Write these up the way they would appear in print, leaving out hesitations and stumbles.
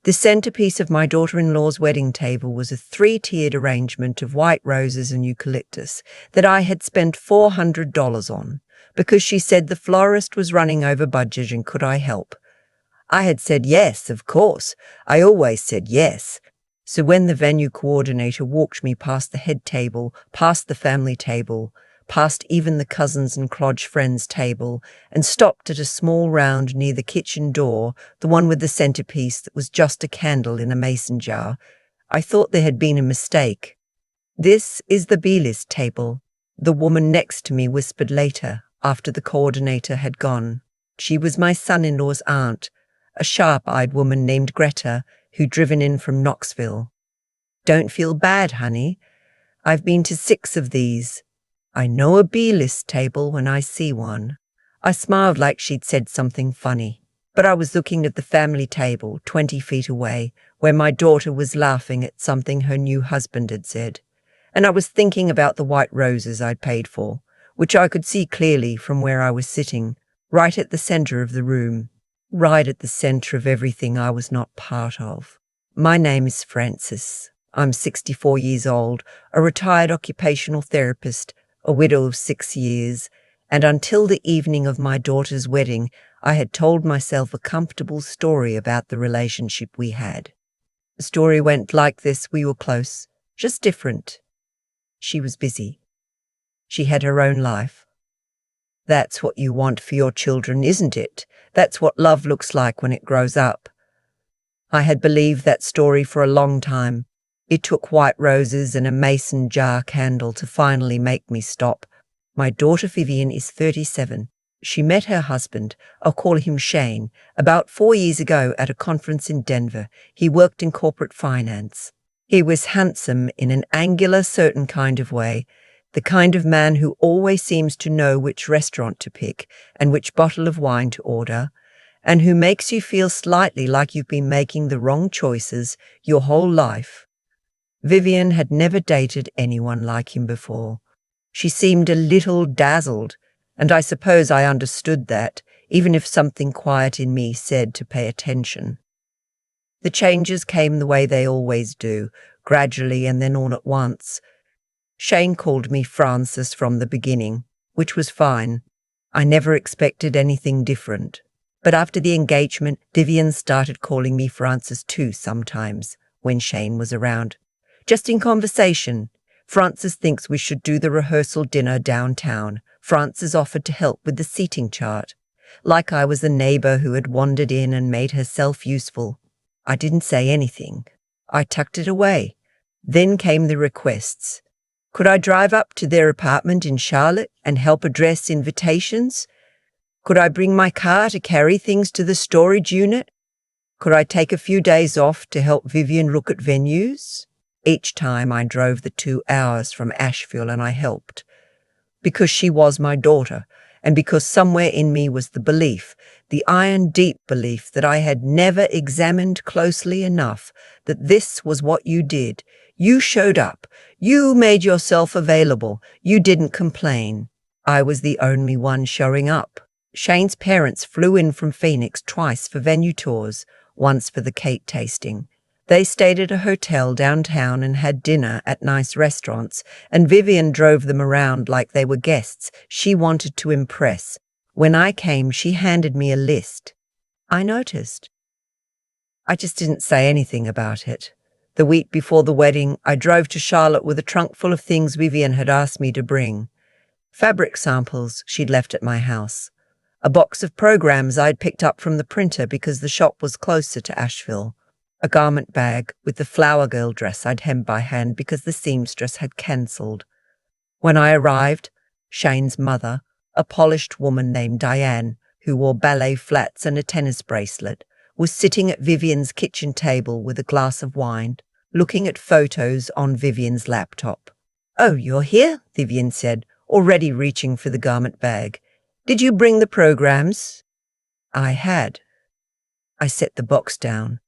The centerpiece of my daughter-in-law's wedding table was a three-tiered arrangement of white roses and eucalyptus that I had spent $400 on because she said the florist was running over budget and could I help. I had said yes, of course. I always said yes. So when the venue coordinator walked me past the head table, past the family table, past even the cousins and Clodge friends' table, and stopped at a small round near the kitchen door, the one with the centerpiece that was just a candle in a mason jar, I thought there had been a mistake. "This is the B-list table," the woman next to me whispered later, after the coordinator had gone. She was my son-in-law's aunt, a sharp-eyed woman named Greta, who'd driven in from Knoxville. "Don't feel bad, honey. I've been to 6 of these. I know a B-list table when I see one." I smiled like she'd said something funny, but I was looking at the family table 20 feet away, where my daughter was laughing at something her new husband had said, and I was thinking about the white roses I'd paid for, which I could see clearly from where I was sitting, right at the center of the room, right at the center of everything I was not part of. My name is Frances. I'm 64 years old, a retired occupational therapist, a widow of 6 years, and until the evening of my daughter's wedding, I had told myself a comfortable story about the relationship we had. The story went like this: we were close, just different. She was busy. She had her own life. That's what you want for your children, isn't it? That's what love looks like when it grows up. I had believed that story for a long time. It took white roses and a mason jar candle to finally make me stop. My daughter Vivian is 37. She met her husband, I'll call him Shane, about 4 years ago at a conference in Denver. He worked in corporate finance. He was handsome in an angular, certain kind of way, the kind of man who always seems to know which restaurant to pick and which bottle of wine to order, and who makes you feel slightly like you've been making the wrong choices your whole life. Vivian had never dated anyone like him before. She seemed a little dazzled, and I suppose I understood that, even if something quiet in me said to pay attention. The changes came the way they always do, gradually and then all at once. Shane called me Frances from the beginning, which was fine. I never expected anything different. But after the engagement, Vivian started calling me Frances too sometimes, when Shane was around. Just in conversation. "Frances thinks we should do the rehearsal dinner downtown. Frances offered to help with the seating chart." Like I was a neighbor who had wandered in and made herself useful. I didn't say anything. I tucked it away. Then came the requests. Could I drive up to their apartment in Charlotte and help address invitations? Could I bring my car to carry things to the storage unit? Could I take a few days off to help Vivian look at venues? Each time I drove the 2 hours from Asheville and I helped. Because she was my daughter, and because somewhere in me was the belief, the iron deep belief that I had never examined closely enough, that this was what you did. You showed up. You made yourself available. You didn't complain. I was the only one showing up. Shane's parents flew in from Phoenix twice for venue tours, once for the cake tasting. They stayed at a hotel downtown and had dinner at nice restaurants, and Vivian drove them around like they were guests she wanted to impress. When I came, she handed me a list. I noticed. I just didn't say anything about it. The week before the wedding, I drove to Charlotte with a trunk full of things Vivian had asked me to bring. Fabric samples she'd left at my house. A box of programs I'd picked up from the printer because the shop was closer to Asheville. A garment bag with the flower girl dress I'd hemmed by hand because the seamstress had cancelled. When I arrived, Shane's mother, a polished woman named Diane, who wore ballet flats and a tennis bracelet, was sitting at Vivian's kitchen table with a glass of wine, looking at photos on Vivian's laptop. "Oh, you're here," Vivian said, already reaching for the garment bag. "Did you bring the programs?" I had. I set the box down.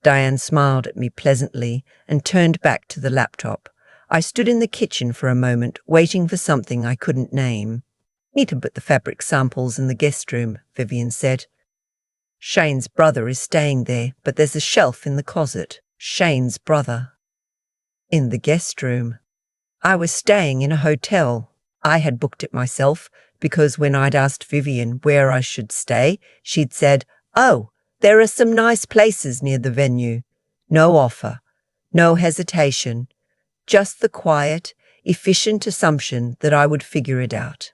Diane smiled at me pleasantly and turned back to the laptop. I stood in the kitchen for a moment, waiting for something I couldn't name. "Need to put the fabric samples in the guest room," Vivian said. Shane's brother is staying there, but there's a shelf in the closet. Shane's brother. In the guest room. I was staying in a hotel. I had booked it myself because when I'd asked Vivian where I should stay, she'd said, "Oh, there are some nice places near the venue." No offer, no hesitation, just the quiet, efficient assumption that I would figure it out.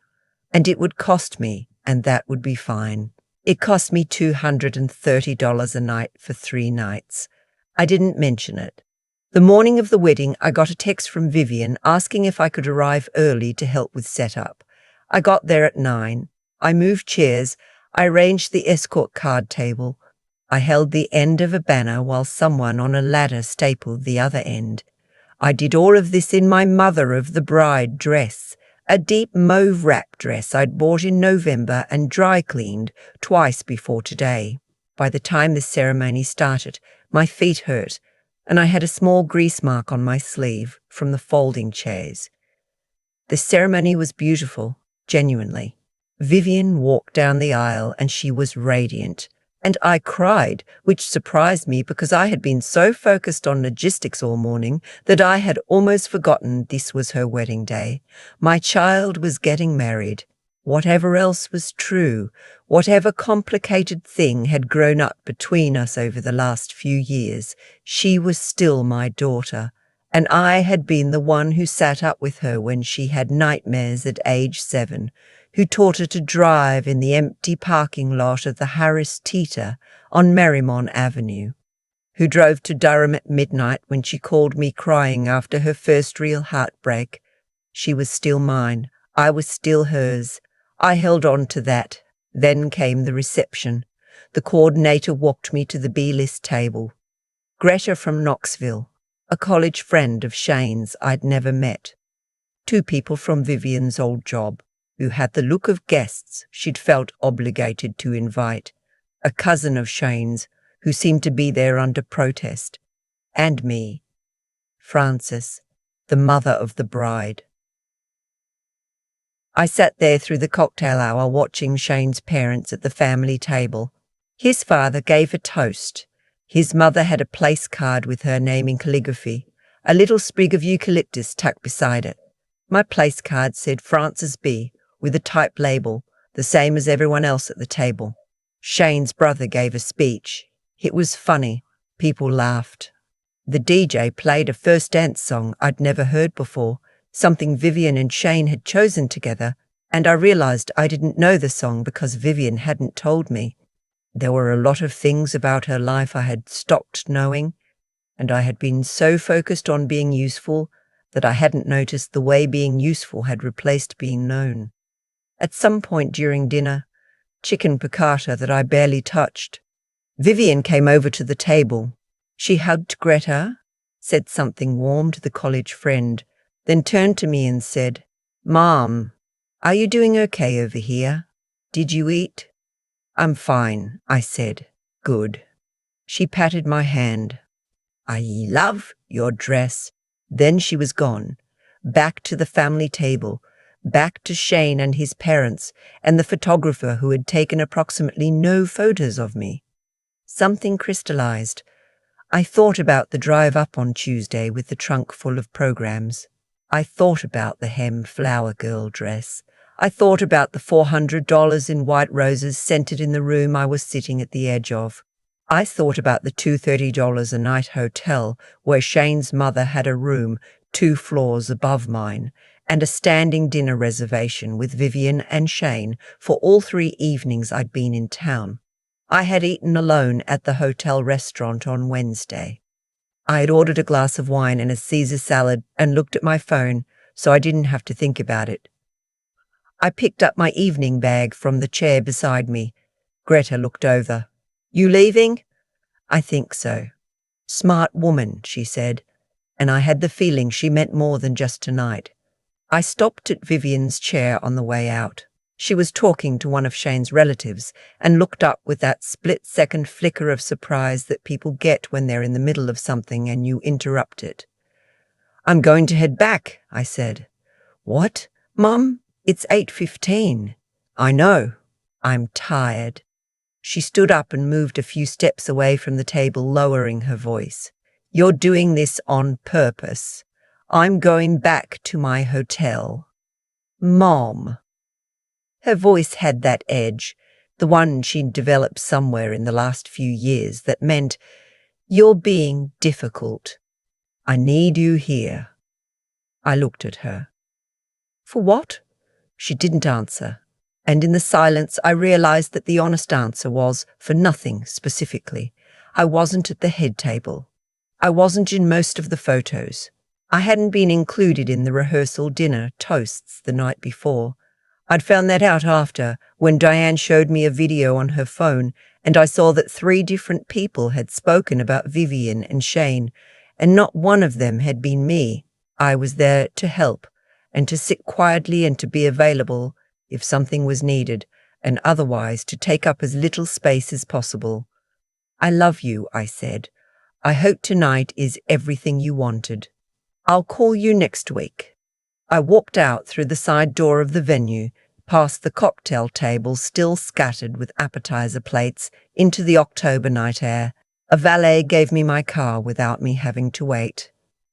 And it would cost me, and that would be fine. It cost me $230 a night for 3 nights. I didn't mention it. The morning of the wedding, I got a text from Vivian asking if I could arrive early to help with setup. I got there at 9. I moved chairs. I arranged the escort card table. I held the end of a banner while someone on a ladder stapled the other end. I did all of this in my mother of the bride dress, a deep mauve wrap dress I'd bought in November and dry cleaned twice before today. By the time the ceremony started, my feet hurt, and I had a small grease mark on my sleeve from the folding chairs. The ceremony was beautiful, genuinely. Vivian walked down the aisle and she was radiant. And I cried, which surprised me because I had been so focused on logistics all morning that I had almost forgotten this was her wedding day. My child was getting married. Whatever else was true, whatever complicated thing had grown up between us over the last few years, she was still my daughter, and I had been the one who sat up with her when she had nightmares at age 7, who taught her to drive in the empty parking lot of the Harris Teeter on Merrimon Avenue, who drove to Durham at midnight when she called me crying after her first real heartbreak. She was still mine. I was still hers. I held on to that. Then came the reception. The coordinator walked me to the B-list table. Greta from Knoxville, a college friend of Shane's I'd never met. 2 people from Vivian's old job, who had the look of guests she'd felt obligated to invite, a cousin of Shane's who seemed to be there under protest, and me, Frances, the mother of the bride. I sat there through the cocktail hour watching Shane's parents at the family table. His father gave a toast. His mother had a place card with her name in calligraphy, a little sprig of eucalyptus tucked beside it. My place card said Frances B., with a typed label, the same as everyone else at the table. Shane's brother gave a speech. It was funny. People laughed. The DJ played a first dance song I'd never heard before, something Vivian and Shane had chosen together, and I realized I didn't know the song because Vivian hadn't told me. There were a lot of things about her life I had stopped knowing, and I had been so focused on being useful that I hadn't noticed the way being useful had replaced being known. At some point during dinner, chicken piccata that I barely touched, Vivian came over to the table. She hugged Greta, said something warm to the college friend, then turned to me and said, "Mom, are you doing okay over here? Did you eat?" "I'm fine," I said. "Good." She patted my hand. "I love your dress." Then she was gone, back to the family table, back to Shane and his parents and the photographer who had taken approximately no photos of me. Something crystallized. I thought about the drive up on Tuesday with the trunk full of programs. I thought about the hem flower girl dress. I thought about the $400 in white roses scented in the room I was sitting at the edge of. I thought about the $230 a night hotel where Shane's mother had a room 2 floors above mine, and a standing dinner reservation with Vivian and Shane for all 3 evenings I'd been in town. I had eaten alone at the hotel restaurant on Wednesday. I had ordered a glass of wine and a Caesar salad and looked at my phone so I didn't have to think about it. I picked up my evening bag from the chair beside me. Greta looked over. "You leaving?" "I think so." "Smart woman," she said, and I had the feeling she meant more than just tonight. I stopped at Vivian's chair on the way out. She was talking to one of Shane's relatives and looked up with that split-second flicker of surprise that people get when they're in the middle of something and you interrupt it. "I'm going to head back," I said. "What, Mum? It's 8:15. "I know. I'm tired." She stood up and moved a few steps away from the table, lowering her voice. "You're doing this on purpose. I'm going back to my hotel." "Mom." Her voice had that edge, the one she'd developed somewhere in the last few years, that meant, "You're being difficult. I need you here." I looked at her. "For what?" She didn't answer, and in the silence I realized that the honest answer was for nothing specifically. I wasn't at the head table. I wasn't in most of the photos. I hadn't been included in the rehearsal dinner toasts the night before. I'd found that out after, when Diane showed me a video on her phone, and I saw that 3 different people had spoken about Vivian and Shane, and not one of them had been me. I was there to help, and to sit quietly and to be available if something was needed, and otherwise to take up as little space as possible. "I love you," I said. "I hope tonight is everything you wanted. I'll call you next week." I walked out through the side door of the venue, past the cocktail tables still scattered with appetizer plates, into the October night air. A valet gave me my car without me having to wait.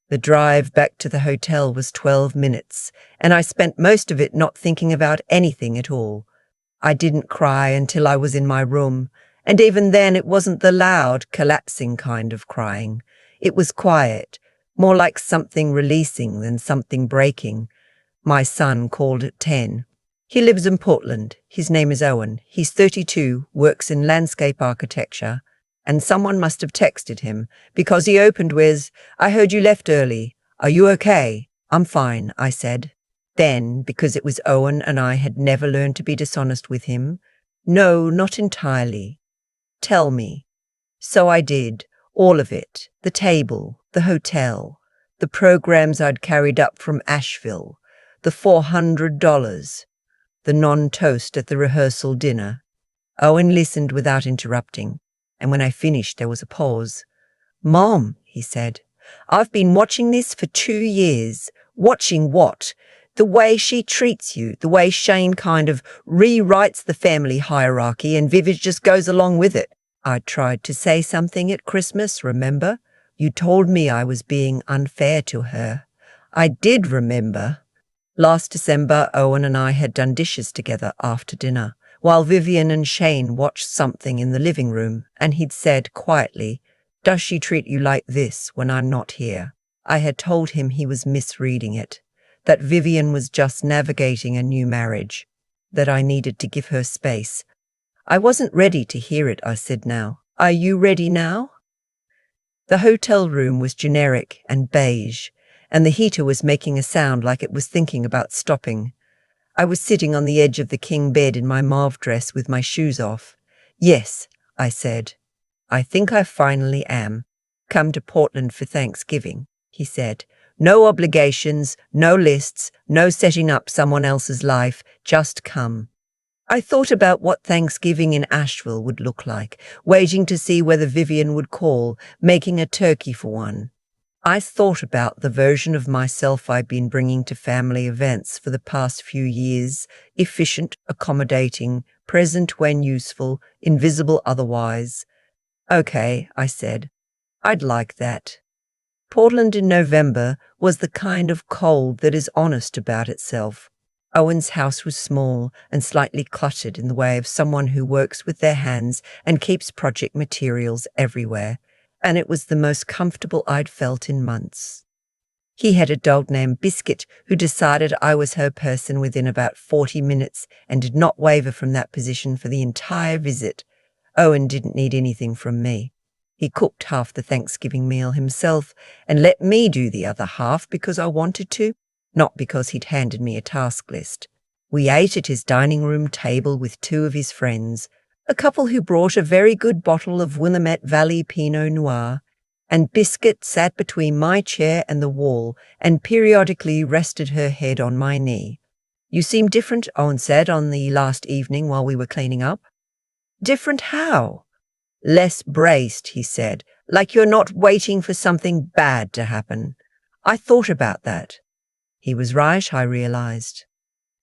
The drive back to the hotel was 12 minutes, and I spent most of it not thinking about anything at all. I didn't cry until I was in my room, and even then it wasn't the loud, collapsing kind of crying. It was quiet, more like something releasing than something breaking. My son called at 10. He lives in Portland. His name is Owen. He's 32, works in landscape architecture, and someone must have texted him because he opened with, "I heard you left early. Are you okay?" "I'm fine," I said. Then, because it was Owen and I had never learned to be dishonest with him, "No, not entirely." "Tell me." So I did, all of it, the table, the hotel, the programs I'd carried up from Asheville, the $400, the non-toast at the rehearsal dinner. Owen listened without interrupting, and when I finished there was a pause. "Mom," he said, "I've been watching this for 2 years. Watching what? The way she treats you, the way Shane kind of rewrites the family hierarchy and Viv just goes along with it. I tried to say something at Christmas, remember? You told me I was being unfair to her." "I did remember." Last December, Owen and I had done dishes together after dinner, while Vivian and Shane watched something in the living room, and he'd said quietly, "Does she treat you like this when I'm not here?" I had told him he was misreading it, that Vivian was just navigating a new marriage, that I needed to give her space. "I wasn't ready to hear it," I said now. "Are you ready now?" The hotel room was generic and beige, and the heater was making a sound like it was thinking about stopping. I was sitting on the edge of the king bed in my mauve dress with my shoes off. "Yes," I said. "I think I finally am. Come to Portland for Thanksgiving," he said. "No obligations, no lists, no setting up someone else's life, just come." I thought about what Thanksgiving in Asheville would look like, waiting to see whether Vivian would call, making a turkey for one. I thought about the version of myself I'd been bringing to family events for the past few years, efficient, accommodating, present when useful, invisible otherwise. "Okay," I said. "I'd like that." Portland in November was the kind of cold that is honest about itself. Owen's house was small and slightly cluttered in the way of someone who works with their hands and keeps project materials everywhere, and it was the most comfortable I'd felt in months. He had a dog named Biscuit who decided I was her person within about 40 minutes and did not waver from that position for the entire visit. Owen didn't need anything from me. He cooked half the Thanksgiving meal himself and let me do the other half because I wanted to, not because he'd handed me a task list. We ate at his dining room table with 2 of his friends, a couple who brought a very good bottle of Willamette Valley Pinot Noir, and Biscuit sat between my chair and the wall and periodically rested her head on my knee. "You seem different," Owen said on the last evening while we were cleaning up. "Different how?" "Less braced," he said, "like you're not waiting for something bad to happen." I thought about that. He was right, I realized.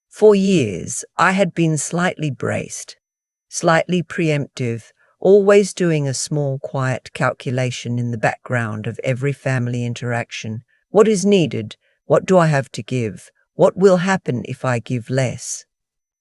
For years, I had been slightly braced. slightly preemptive, always doing a small, quiet calculation in the background of every family interaction. What is needed? What do I have to give? What will happen if I give less?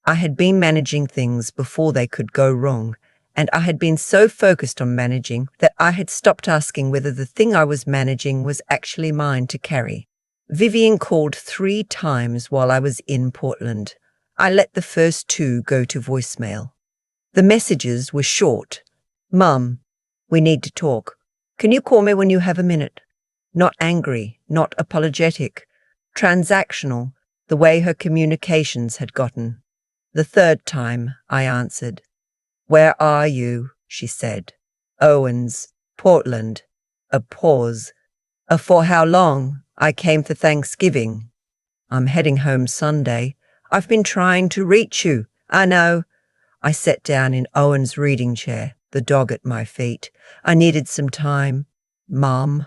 I had been managing things before they could go wrong, and I had been so focused on managing that I had stopped asking whether the thing I was managing was actually mine to carry. Vivian called 3 times while I was in Portland. I let the first 2 go to voicemail. The messages were short. Mum, we need to talk. Can you call me when you have a minute? Not angry, not apologetic. Transactional, the way her communications had gotten. The 3rd time, I answered. Where are you? She said. Owens, Portland. A pause. For how long? I came for Thanksgiving. I'm heading home Sunday. I've been trying to reach you. I know. I sat down in Owen's reading chair, the dog at my feet. I needed some time. Mom.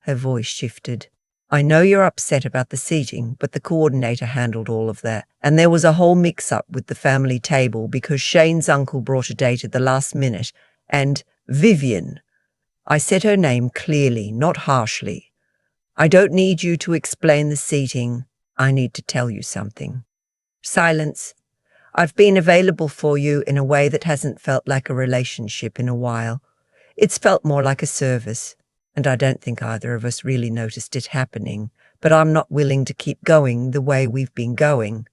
Her voice shifted. I know you're upset about the seating, but the coordinator handled all of that. And there was a whole mix-up with the family table because Shane's uncle brought a date at the last minute. And Vivian. I said her name clearly, not harshly. I don't need you to explain the seating. I need to tell you something. Silence. I've been available for you in a way that hasn't felt like a relationship in a while. It's felt more like a service. And I don't think either of us really noticed it happening, but I'm not willing to keep going the way we've been going.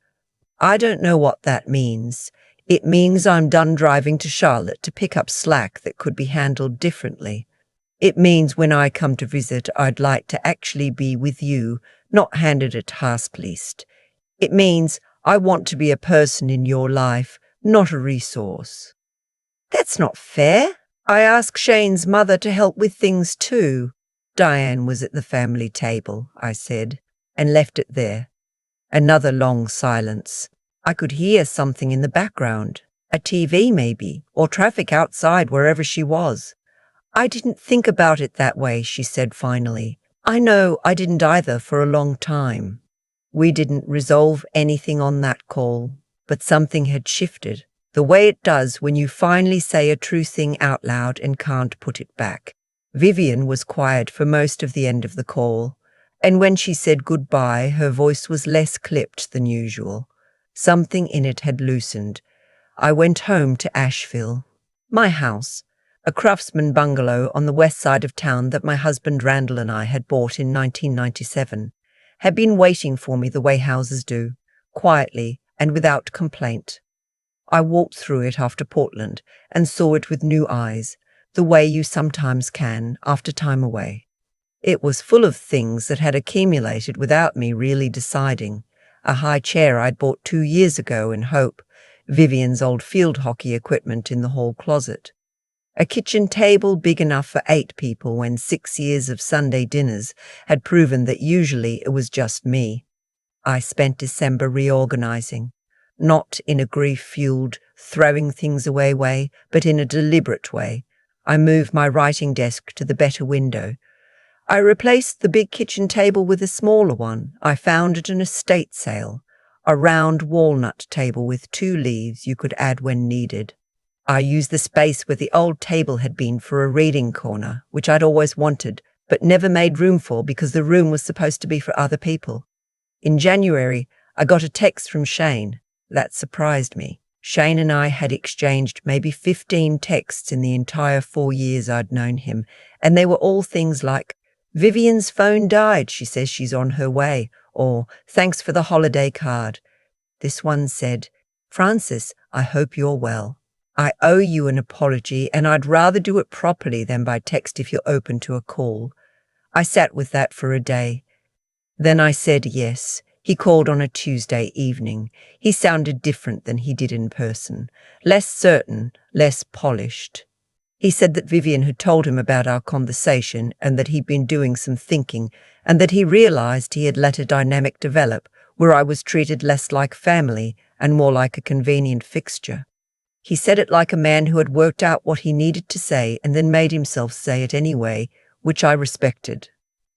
I don't know what that means. It means I'm done driving to Charlotte to pick up slack that could be handled differently. It means when I come to visit, I'd like to actually be with you, not handed a task list. It means I want to be a person in your life, not a resource. That's not fair. I asked Shane's mother to help with things too. Diane was at the family table, I said, and left it there. Another long silence. I could hear something in the background, a TV maybe, or traffic outside wherever she was. I didn't think about it that way, she said finally. I know I didn't either for a long time. We didn't resolve anything on that call, but something had shifted. The way it does when you finally say a true thing out loud and can't put it back. Vivian was quiet for most of the end of the call, and when she said goodbye, her voice was less clipped than usual. Something in it had loosened. I went home to Asheville. My house, a craftsman bungalow on the west side of town that my husband Randall and I had bought in 1997, had been waiting for me the way houses do, quietly and without complaint. I walked through it after Portland and saw it with new eyes, the way you sometimes can after time away. It was full of things that had accumulated without me really deciding. A high chair I'd bought 2 years ago in hope, Vivian's old field hockey equipment in the hall closet. A kitchen table big enough for 8 people when 6 years of Sunday dinners had proven that usually it was just me. I spent December reorganizing. Not in a grief-fueled, throwing things away way, but in a deliberate way. I moved my writing desk to the better window. I replaced the big kitchen table with a smaller one I found at an estate sale, a round walnut table with 2 leaves you could add when needed. I used the space where the old table had been for a reading corner, which I'd always wanted, but never made room for because the room was supposed to be for other people. In January, I got a text from Shane. That surprised me. Shane and I had exchanged maybe 15 texts in the entire 4 years I'd known him, and they were all things like, Vivian's phone died, she says she's on her way, or thanks for the holiday card. This one said, Francis, I hope you're well. I owe you an apology, and I'd rather do it properly than by text if you're open to a call. I sat with that for a day. Then I said yes. He called on a Tuesday evening. He sounded different than he did in person, less certain, less polished. He said that Vivian had told him about our conversation and that he'd been doing some thinking and that he realized he had let a dynamic develop where I was treated less like family and more like a convenient fixture. He said it like a man who had worked out what he needed to say and then made himself say it anyway, which I respected.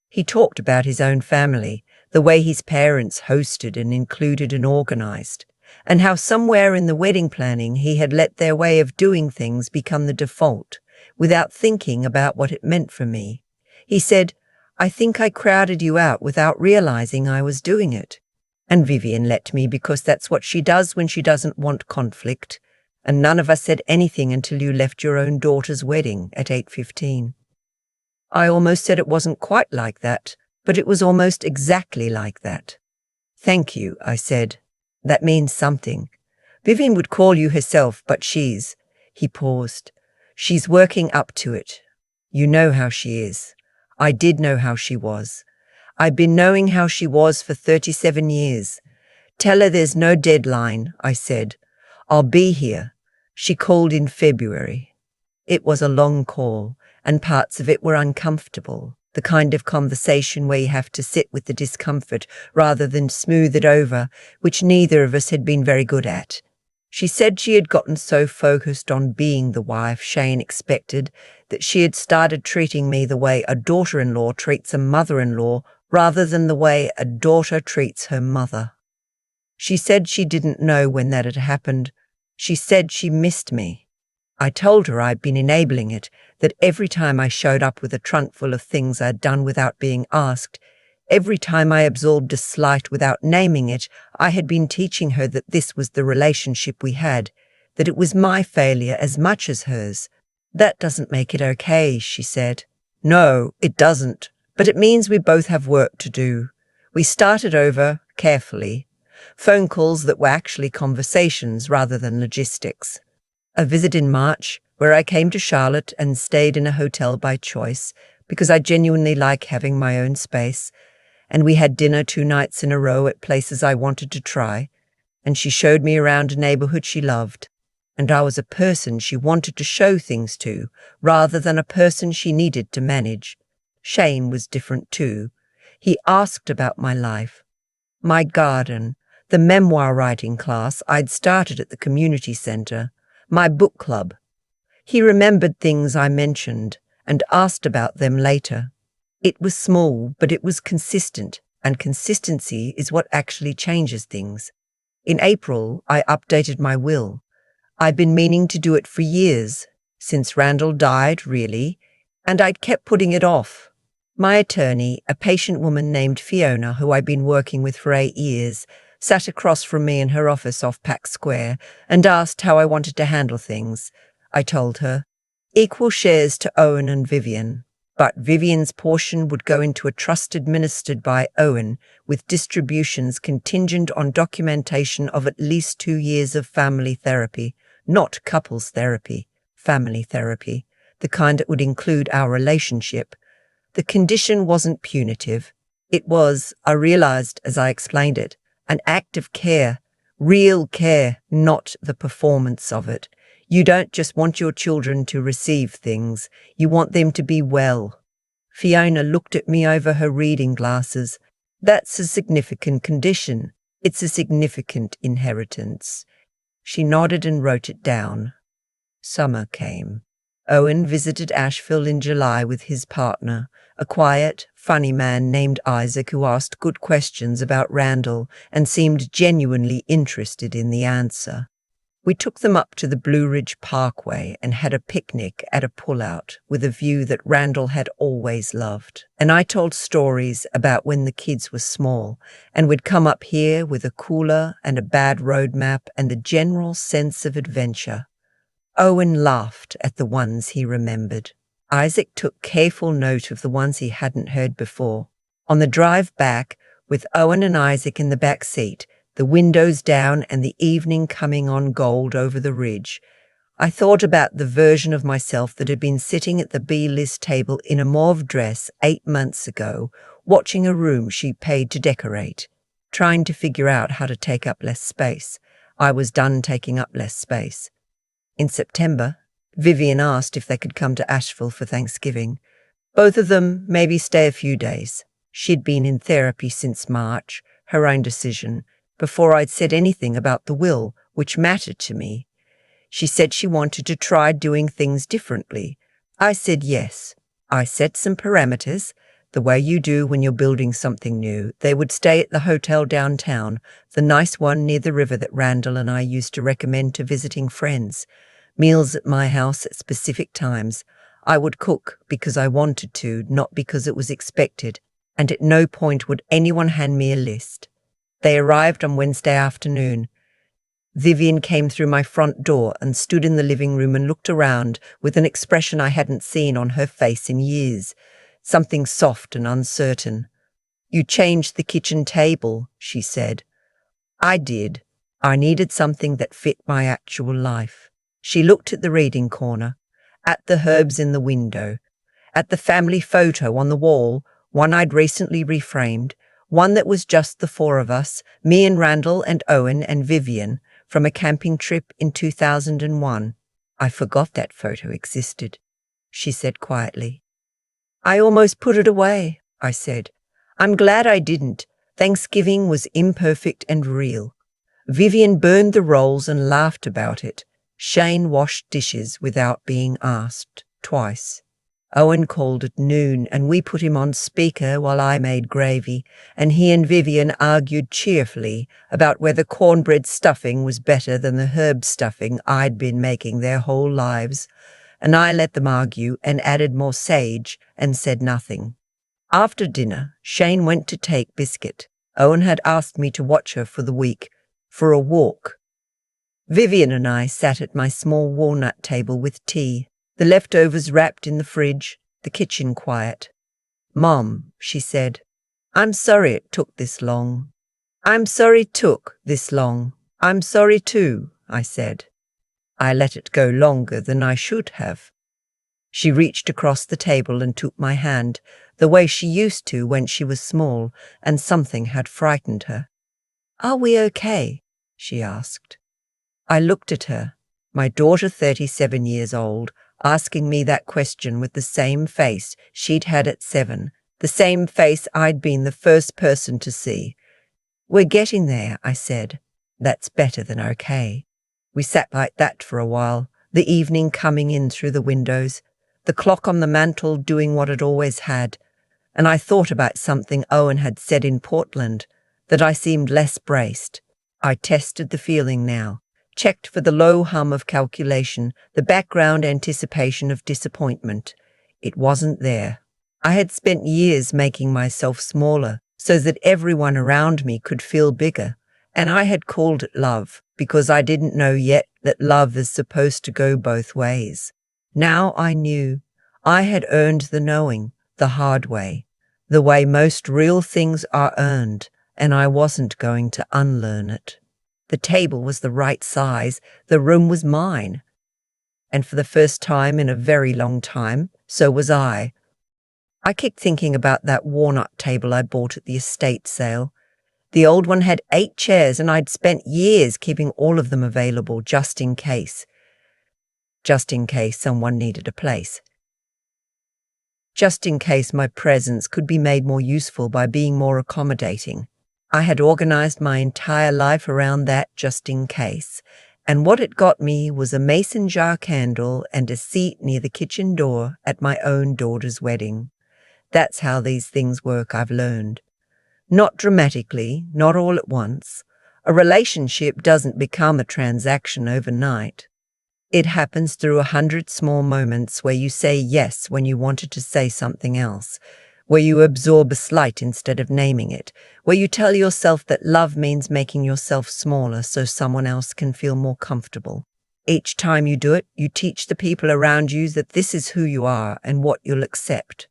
He talked about his own family, the way his parents hosted and included and organized. and how somewhere in the wedding planning he had let their way of doing things become the default, without thinking about what it meant for me. He said, "I think I crowded you out without realizing I was doing it. And Vivian let me because that's what she does when she doesn't want conflict. And none of us said anything until you left your own daughter's wedding at 8:15. I almost said it wasn't quite like that, but it was almost exactly like that. Thank you, I said. That means something. Vivian would call you herself, but he paused. She's working up to it. You know how she is. I did know how she was. I've been knowing how she was for 37 years. Tell her there's no deadline, I said. I'll be here. She called in February. It was a long call, and parts of it were uncomfortable, the kind of conversation where you have to sit with the discomfort rather than smooth it over, which neither of us had been very good at. She said she had gotten so focused on being the wife Shane expected that she had started treating me the way a daughter-in-law treats a mother-in-law rather than the way a daughter treats her mother. She said she didn't know when that had happened. She said she missed me. I told her I'd been enabling it, that every time I showed up with a trunk full of things I'd done without being asked, every time I absorbed a slight without naming it, I had been teaching her that this was the relationship we had, that it was my failure as much as hers. That doesn't make it okay, she said. No, it doesn't, but it means we both have work to do. We started over, carefully, phone calls that were actually conversations rather than logistics. A visit in March, where I came to Charlotte and stayed in a hotel by choice, because I genuinely like having my own space, and we had dinner 2 nights in a row at places I wanted to try, and she showed me around a neighborhood she loved, and I was a person she wanted to show things to, rather than a person she needed to manage. Shane was different too. He asked about my life, my garden, the memoir writing class I'd started at the community center, my book club. He remembered things I mentioned and asked about them later. It was small, but it was consistent, and consistency is what actually changes things. In April, I updated my will. I'd been meaning to do it for years, since Randall died, really, and I'd kept putting it off. My attorney, a patient woman named Fiona, who I'd been working with for 8 years, sat across from me in her office off Pack Square and asked how I wanted to handle things. I told her, equal shares to Owen and Vivian, but Vivian's portion would go into a trust administered by Owen with distributions contingent on documentation of at least 2 years of family therapy, not couples therapy, family therapy, the kind that would include our relationship. The condition wasn't punitive. It was, I realized as I explained it, an act of care, real care, not the performance of it. You don't just want your children to receive things, you want them to be well. Fiona looked at me over her reading glasses. That's a significant condition. It's a significant inheritance. She nodded and wrote it down. Summer came. Owen visited Asheville in July with his partner, a quiet, funny man named Isaac who asked good questions about Randall and seemed genuinely interested in the answer. We took them up to the Blue Ridge Parkway and had a picnic at a pullout with a view that Randall had always loved. And I told stories about when the kids were small and would come up here with a cooler and a bad road map and the general sense of adventure. Owen laughed at the ones he remembered. Isaac took careful note of the ones he hadn't heard before. On the drive back, with Owen and Isaac in the back seat, the windows down and the evening coming on gold over the ridge, I thought about the version of myself that had been sitting at the B-list table in a mauve dress 8 months ago, watching a room she paid to decorate, trying to figure out how to take up less space. I was done taking up less space. In September, Vivian asked if they could come to Asheville for Thanksgiving. Both of them maybe stay a few days. She'd been in therapy since March, her own decision, before I'd said anything about the will, which mattered to me. She said she wanted to try doing things differently. I said yes. I set some parameters, the way you do when you're building something new. They would stay at the hotel downtown, the nice one near the river that Randall and I used to recommend to visiting friends. Meals at my house at specific times. I would cook because I wanted to, not because it was expected, and at no point would anyone hand me a list. They arrived on Wednesday afternoon. Vivian came through my front door and stood in the living room and looked around with an expression I hadn't seen on her face in years, something soft and uncertain. "You changed the kitchen table," she said. "I did. I needed something that fit my actual life." She looked at the reading corner, at the herbs in the window, at the family photo on the wall, one I'd recently reframed, one that was just the four of us, me and Randall and Owen and Vivian, from a camping trip in 2001. "I forgot that photo existed," she said quietly. "I almost put it away," I said. "I'm glad I didn't. Thanksgiving was imperfect and real." Vivian burned the rolls and laughed about it. Shane washed dishes without being asked, twice. Owen called at noon, and we put him on speaker while I made gravy, and he and Vivian argued cheerfully about whether cornbread stuffing was better than the herb stuffing I'd been making their whole lives, and I let them argue and added more sage and said nothing. After dinner, Shane went to take Biscuit. Owen had asked me to watch her for the week, for a walk. Vivian and I sat at my small walnut table with tea, the leftovers wrapped in the fridge, the kitchen quiet. "Mom," she said, "I'm sorry it took this long." "I'm sorry it took this long. I'm sorry too," I said. I let it go longer than I should have. She reached across the table and took my hand, the way she used to when she was small, and something had frightened her. "Are we okay?" she asked. I looked at her, my daughter 37 years old, asking me that question with the same face she'd had at 7, the same face I'd been the first person to see. "We're getting there," I said. "That's better than okay." We sat like that for a while, the evening coming in through the windows, the clock on the mantel doing what it always had, and I thought about something Owen had said in Portland, that I seemed less braced. I tested the feeling now, checked for the low hum of calculation, the background anticipation of disappointment. It wasn't there. I had spent years making myself smaller so that everyone around me could feel bigger, and I had called it love because I didn't know yet that love is supposed to go both ways. Now I knew. I had earned the knowing, the hard way, the way most real things are earned, and I wasn't going to unlearn it. The table was the right size, the room was mine. And for the first time in a very long time, so was I. I kept thinking about that walnut table I bought at the estate sale. The old one had 8 chairs, and I'd spent years keeping all of them available just in case. Just in case someone needed a place. Just in case my presence could be made more useful by being more accommodating. I had organized my entire life around that just in case, and what it got me was a mason jar candle and a seat near the kitchen door at my own daughter's wedding. That's how these things work, I've learned. Not dramatically, not all at once. A relationship doesn't become a transaction overnight. It happens through 100 small moments where you say yes when you wanted to say something else, where you absorb a slight instead of naming it, where you tell yourself that love means making yourself smaller so someone else can feel more comfortable. Each time you do it, you teach the people around you that this is who you are and what you'll accept.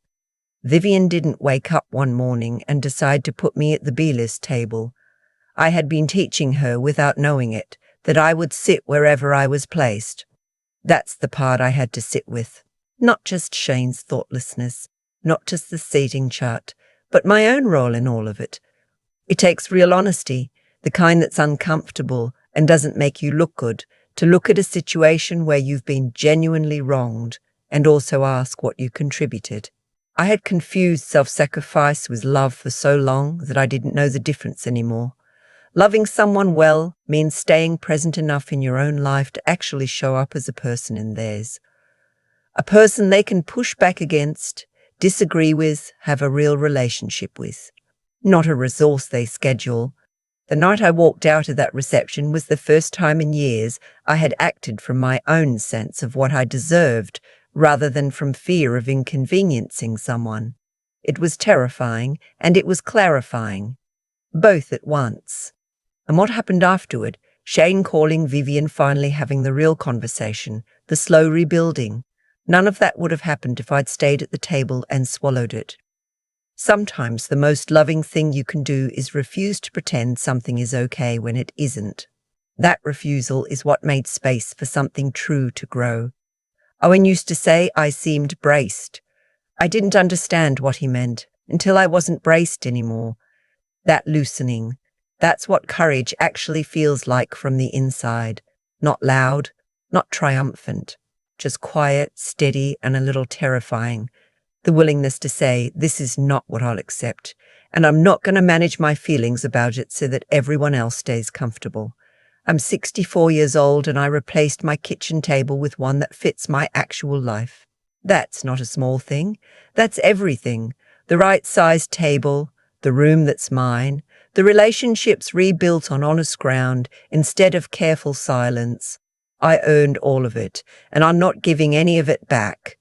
Vivian didn't wake up one morning and decide to put me at the B-list table. I had been teaching her, without knowing it, that I would sit wherever I was placed. That's the part I had to sit with. Not just Shane's thoughtlessness, not just the seating chart, but my own role in all of it. It takes real honesty, the kind that's uncomfortable and doesn't make you look good, to look at a situation where you've been genuinely wronged and also ask what you contributed. I had confused self-sacrifice with love for so long that I didn't know the difference anymore. Loving someone well means staying present enough in your own life to actually show up as a person in theirs. A person they can push back against, disagree with, have a real relationship with. Not a resource they schedule. The night I walked out of that reception was the first time in years I had acted from my own sense of what I deserved rather than from fear of inconveniencing someone. It was terrifying and it was clarifying, both at once. And what happened afterward? Shane calling Vivian, finally having the real conversation, the slow rebuilding. None of that would have happened if I'd stayed at the table and swallowed it. Sometimes the most loving thing you can do is refuse to pretend something is okay when it isn't. That refusal is what made space for something true to grow. Owen used to say I seemed braced. I didn't understand what he meant until I wasn't braced anymore. That loosening, that's what courage actually feels like from the inside. Not loud, not triumphant, just quiet, steady, and a little terrifying. The willingness to say, this is not what I'll accept, and I'm not going to manage my feelings about it so that everyone else stays comfortable. I'm 64 years old and I replaced my kitchen table with one that fits my actual life. That's not a small thing. That's everything. The right-sized table, the room that's mine, the relationships rebuilt on honest ground instead of careful silence. I earned all of it, and I'm not giving any of it back.